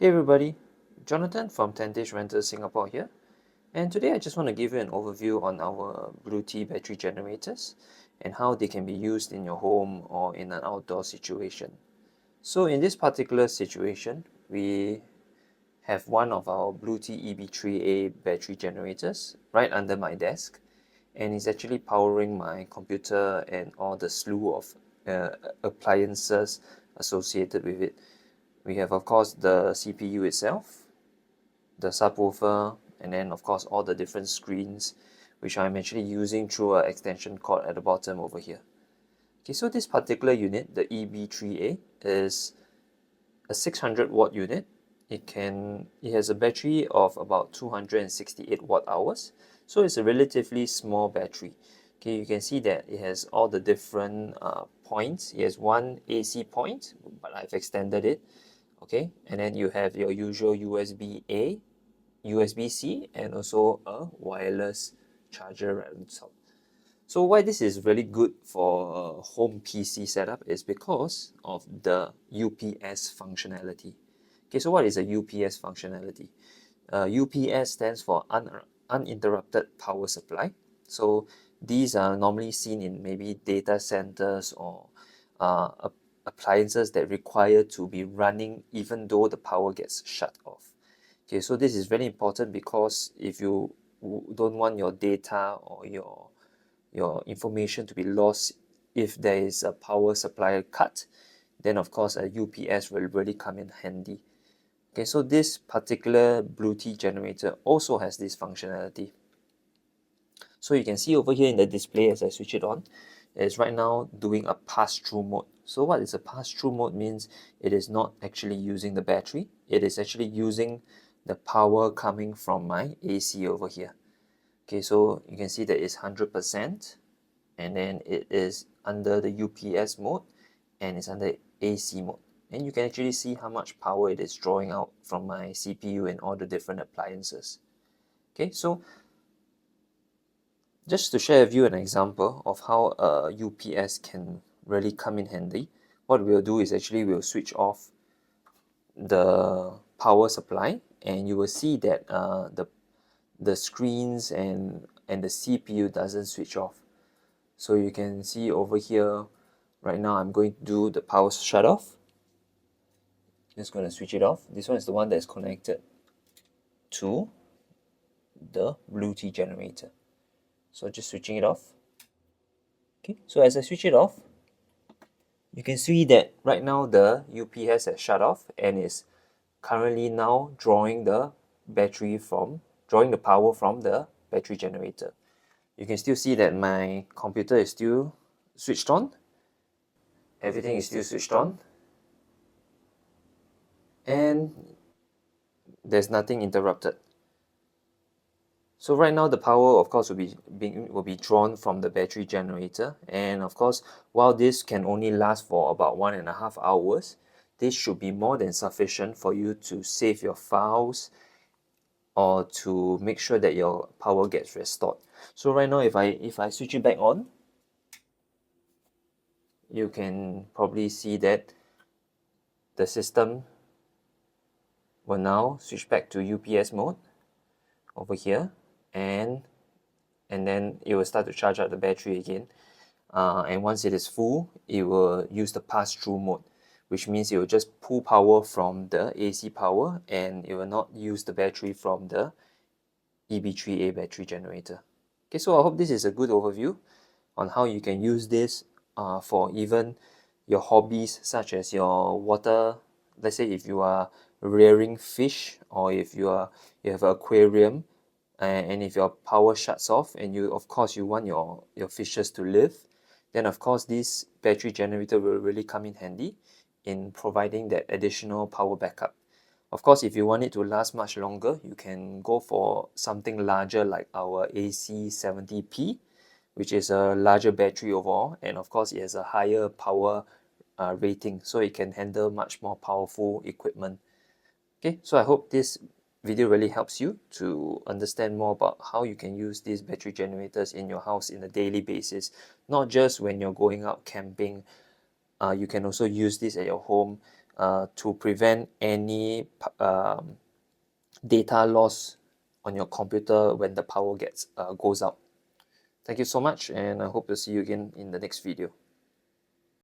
Hey everybody, Jonathan from Tentage Rentals Singapore here, and today I just want to give you an overview on our Bluetti battery generators and how they can be used in your home or in an outdoor situation. So in this particular situation, we have one of our Bluetti EB3A battery generators right under my desk, and it's actually powering my computer and all the slew of appliances associated with it. We have, of course, the CPU itself, the subwoofer, and then of course all the different screens which I'm actually using through an extension cord at the bottom over here. Okay, so this particular unit, the EB3A, is a 600 watt unit. It has a battery of about 268 watt hours, so it's a relatively small battery. Okay, you can see that it has all the different points. It has one AC point, but I've extended it. Okay, and then you have your usual USB-A, USB-C, and also a wireless charger right on top. So why this is really good for a home PC setup is because of the UPS functionality. Okay, so what is a UPS functionality? UPS stands for uninterrupted power supply. So these are normally seen in maybe data centers or appliances that require to be running even though the power gets shut off. Okay, so this is very important because if you don't want your data or your information to be lost if there is a power supply cut, then of course a UPS will really come in handy. Okay, so this particular Bluetti generator also has this functionality. So you can see over here in the display as I switch it on, it's right now doing a pass-through mode. So what is a pass-through mode means it is not actually using the battery, it is actually using the power coming from my AC over here. Okay, so you can see that it's 100%, and then it is under the UPS mode and it's under AC mode. And you can actually see how much power it is drawing out from my CPU and all the different appliances. Okay, so just to share with you an example of how a UPS can really come in handy, what we'll do is actually we'll switch off the power supply, and you will see that the screens and the CPU doesn't switch off. So you can see over here, right now I'm going to do the power shut off. Just going to switch it off. This one is the one that is connected to the Bluetooth generator. So just switching it off. Okay, so as I switch it off, you can see that right now the UPS has shut off and is currently now drawing the power from the battery generator. You can still see that my computer is still switched on. Everything is still switched on. And there's nothing interrupted. So right now the power of course will be drawn from the battery generator, and of course while this can only last for about 1.5 hours, this should be more than sufficient for you to save your files or to make sure that your power gets restored. So right now if I switch it back on, you can probably see that the system will now switch back to UPS mode over here, and then it will start to charge up the battery again. And once it is full, it will use the pass-through mode, which means it will just pull power from the AC power and it will not use the battery from the EB3A battery generator. Okay, so I hope this is a good overview on how you can use this for even your hobbies, such as your water. Let's say if you are rearing fish, or if you have an aquarium, and if your power shuts off and you of course you want your fishes to live, then of course this battery generator will really come in handy in providing that additional power backup. Of course, if you want it to last much longer, you can go for something larger like our AC70P, which is a larger battery overall, and of course it has a higher power rating, so it can handle much more powerful equipment. Okay, so I hope this video really helps you to understand more about how you can use these battery generators in your house in a daily basis, not just when you're going out camping. You can also use this at your home to prevent any data loss on your computer when the power goes out. Thank you so much, and I hope to see you again in the next video.